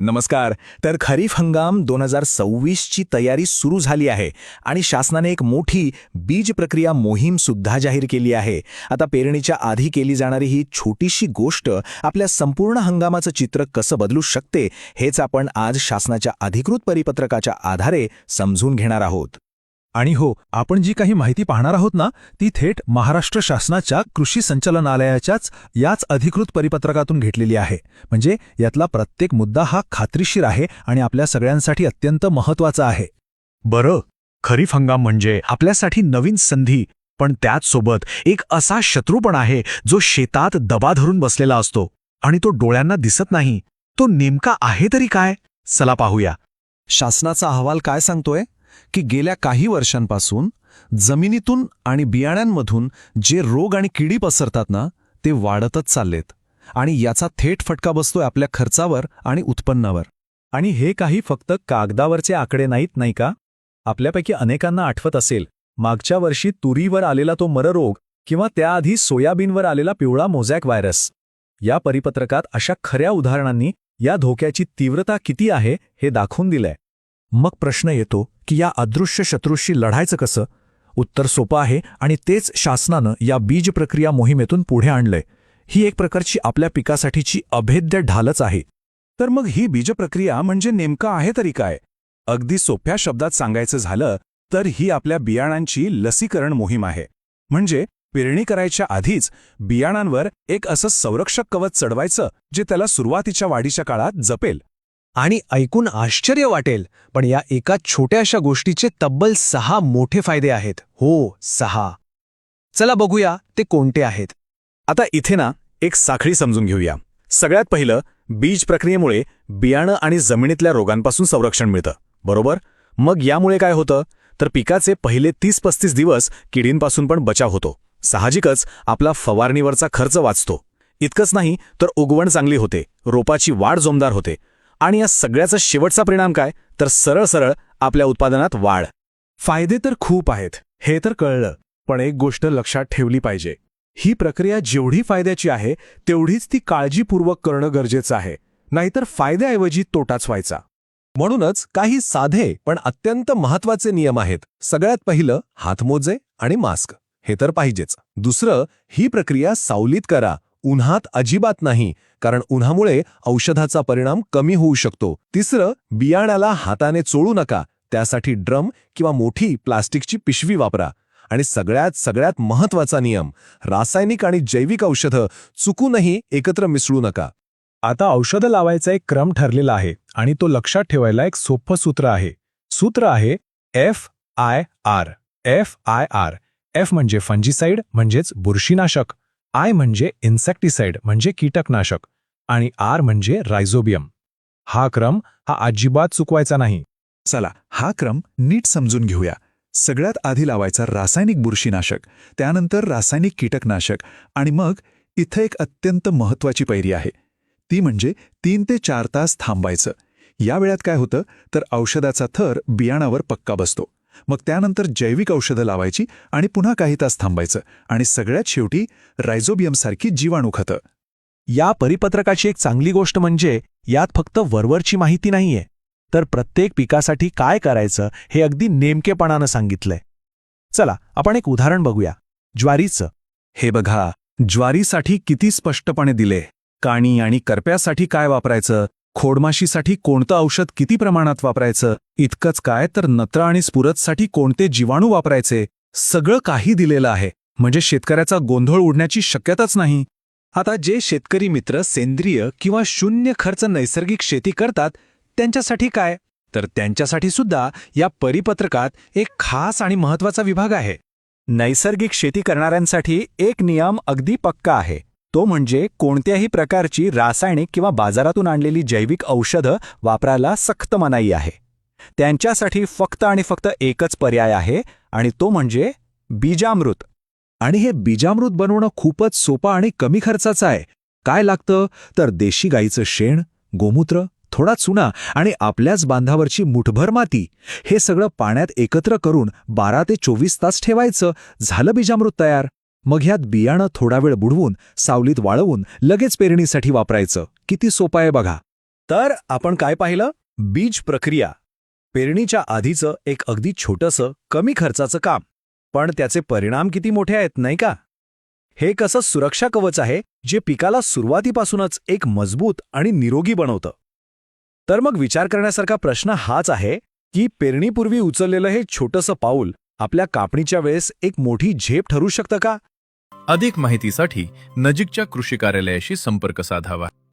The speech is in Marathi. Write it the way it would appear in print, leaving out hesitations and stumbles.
नमस्कार. तर खरीप हंगाम 2026 ची तयारी सुरू झाली आहे आणि शासनाने एक मोठी बीज प्रक्रिया मोहीम सुद्धा जाहीर केली आहे. आता पेरणीच्या आधी केली जाणारी ही छोटीशी गोष्ट आपल्या संपूर्ण हंगामाचं चित्र कसं बदलू शकते हेच आपण आज शासनाच्या अधिकृत परिपत्रकाच्या आधारे समजून घेणार आहोत. आणि हो, आपण जी काही माहिती पाहणार आहोत ना, ती थेट महाराष्ट्र शासनाच्या कृषी संचालनालयाच्याच याच अधिकृत परिपत्रकातून घेतलेली आहे. म्हणजे यातला प्रत्येक मुद्दा हा खात्रीशीर आहे आणि आपल्या सगळ्यांसाठी अत्यंत महत्त्वाचा आहे. बरं, खरीप हंगाम म्हणजे आपल्यासाठी नवीन संधी, पण त्याचसोबत एक असा शत्रू पण आहे जो शेतात दबा धरून बसलेला असतो आणि तो डोळ्यांना दिसत नाही. तो नेमका आहे तरी काय? चला पाहूया. शासनाचा अहवाल काय सांगतोय की गेल्या काही वर्षांपासून जमिनीतून आणि बियाण्यांमधून जे रोग आणि किडी पसरतात ना, ते वाढतच चाललेत आणि याचा थेट फटका बसतोय आपल्या खर्चावर आणि उत्पन्नावर. आणि हे काही फक्त कागदावरचे आकडे नाहीत, नाही का? आपल्यापैकी अनेकांना आठवत असेल, मागच्या वर्षी तुरीवर आलेला तो मररोग किंवा त्याआधी सोयाबीनवर आलेला पिवळा मोझॅक व्हायरस. या परिपत्रकात अशा खऱ्या उदाहरणांनी या धोक्याची तीव्रता किती आहे हे दाखवून दिलंय. मग प्रश्न येतो की या अदृश्य शत्रूशी लढायचं कसं? उत्तर सोपं आहे आणि तेच शासनानं या बीज प्रक्रिया मोहिमेतून पुढे आणलंय. ही एक प्रकारची आपल्या पिकासाठीची अभेद्य ढालच आहे. तर मग ही बीजप्रक्रिया म्हणजे नेमकं आहे तरी काय? अगदी सोप्या शब्दात सांगायचं झालं तर ही आपल्या बियाणांची लसीकरण मोहीम आहे. म्हणजे पेरणी करायच्या आधीच बियाणांवर एक असं संरक्षक कवच चढवायचं जे त्याला सुरुवातीच्या वाढीच्या काळात जपेल. आणि ऐकून आश्चर्य वाटेल, पण या एका छोट्याशा गोष्टीचे तब्बल 6 मोठे फायदे आहेत. हो, 6. चला बघूया ते कोणते आहेत. आता इथे ना एक साखळी समजून घेऊया. सगळ्यात पहिलं, बीज प्रक्रियेमुळे बियाणं आणि जमिनीतल्या रोगांपासून संरक्षण मिळतं, बरोबर? मग यामुळे काय होतं तर पिकाचे पहिले 30-35 दिवस किडींपासून पण बचाव होतो. साहजिकच आपला फवारणीवरचा खर्च वाचतो. इतकंच नाही तर उगवण चांगली होते, रोपाची वाढ जोमदार होते आणि या सगळ्याचा शेवटचा परिणाम काय तर सरळ आपल्या उत्पादनात वाढ. फायदे तर खूप आहेत, हे तर कळलं. पण एक गोष्ट लक्षात ठेवली पाहिजे. ही प्रक्रिया जेवढी फायद्याची आहे तेवढीच ती काळजीपूर्वक करणं गरजेचं आहे, नाहीतर फायद्याऐवजी तोटाच व्हायचा. म्हणूनच काही साधे पण अत्यंत महत्त्वाचे नियम आहेत. सगळ्यात पहिलं, हातमोजे आणि मास्क. हे तर पाहिजेच. दुसरं, ही प्रक्रिया सावलीत करा, उन्हात अजिबात नाही, कारण उन्हामुळे औषधाचा परिणाम कमी होऊ शकतो. तिसरं, बियाण्याला हाताने चोळू नका, त्यासाठी ड्रम किंवा मोठी प्लास्टिकची पिशवी वापरा. आणि सगळ्यात महत्त्वाचा नियम, रासायनिक आणि जैविक औषधं चुकूनही एकत्र मिसळू नका. आता औषधं लावायचा एक क्रम ठरलेला आहे आणि तो लक्षात ठेवायला एक सोपं सूत्र आहे. सूत्र आहे FIR. FIR. F म्हणजे फंजिसाइड म्हणजेच बुरशीनाशक, I म्हणजे इन्सेक्टिसाइड म्हणजे कीटकनाशक आणि R म्हणजे रायझोबियम. हा क्रम अजिबात चुकवायचा नाही. चला हा क्रम नीट समजून घेऊया. सगळ्यात आधी लावायचा रासायनिक बुरशीनाशक, त्यानंतर रासायनिक कीटकनाशक आणि मग इथं एक अत्यंत महत्त्वाची पायरी आहे. ती म्हणजे 3 ते 4 तास थांबायचं. या वेळात काय होतं तर औषधाचा थर बियाणावर पक्का बसतो. मग त्यानंतर जैविक औषधं लावायची आणि पुन्हा काही तास थांबायचं आणि सगळ्यात शेवटी रायझोबियमसारखी जीवाणू खतं. या परिपत्रकाची एक चांगली गोष्ट म्हणजे यात फक्त वरवरची माहिती नाहीये, तर प्रत्येक पिकासाठी काय करायचं हे अगदी नेमकेपणानं सांगितलंय. चला आपण एक उदाहरण बघूया, ज्वारीचं. हे बघा, ज्वारीसाठी किती स्पष्टपणे दिले. काणी आणि करप्यासाठी काय वापरायचं, खोडमाशीसाठी कोणतं औषध किती प्रमाणात वापरायचं, इतकंच काय तर नत्र आणि स्फुरदसाठी कोणते जीवाणू वापरायचे, सगळं काही दिलेलं आहे. म्हणजे शेतकऱ्याचा गोंधळ उडण्याची शक्यताच नाही. आता जे शेतकरी मित्र सेंद्रिय किंवा शून्य खर्च नैसर्गिक शेती करतात त्यांच्यासाठी काय? तर त्यांच्यासाठी सुद्धा या परिपत्रकात एक खास आणि महत्त्वाचा विभाग आहे. नैसर्गिक शेती करणाऱ्यांसाठी एक नियम अगदी पक्का आहे. तो म्हणजे कोणत्याही प्रकारची रासायनिक किंवा बाजारातून आणलेली जैविक औषधं वापरायला सक्त मनाई आहे. त्यांच्यासाठी फक्त आणि फक्त एकच पर्याय आहे आणि तो म्हणजे बीजामृत. आणि हे बीजामृत बनवणं खूपच सोपं आणि कमी खर्चाचं आहे. काय लागतं तर देशी गाईचं शेण, गोमूत्र, थोडा चुना आणि आपल्याच बांधावरची मुठभर माती. हे सगळं पाण्यात एकत्र करून 12 ते 24 तास ठेवायचं. झालं बीजामृत तयार. मग ह्यात बियाणं थोडा वेळ बुडवून सावलीत वाळवून लगेच पेरणीसाठी वापरायचं. किती सोपं आहे बघा. तर आपण काय पाहिलं? बीज प्रक्रिया, पेरणीच्या आधीचं एक अगदी छोटंसं कमी खर्चाचं काम, पण त्याचे परिणाम किती मोठे आहेत नाही का? हे कसं सुरक्षा कवच आहे जे पिकाला सुरुवातीपासूनच एक मजबूत आणि निरोगी बनवतं. तर मग विचार करण्यासारखा प्रश्न हाच आहे की पेरणीपूर्वी उचललेलं हे छोटंसं पाऊल आपल्या कापणीच्या वेळेस एक मोठी झेप ठरू शकतं का? अधिक माहितीसाठी नजीकच्या कृषी कार्यालयाशी संपर्क साधावा.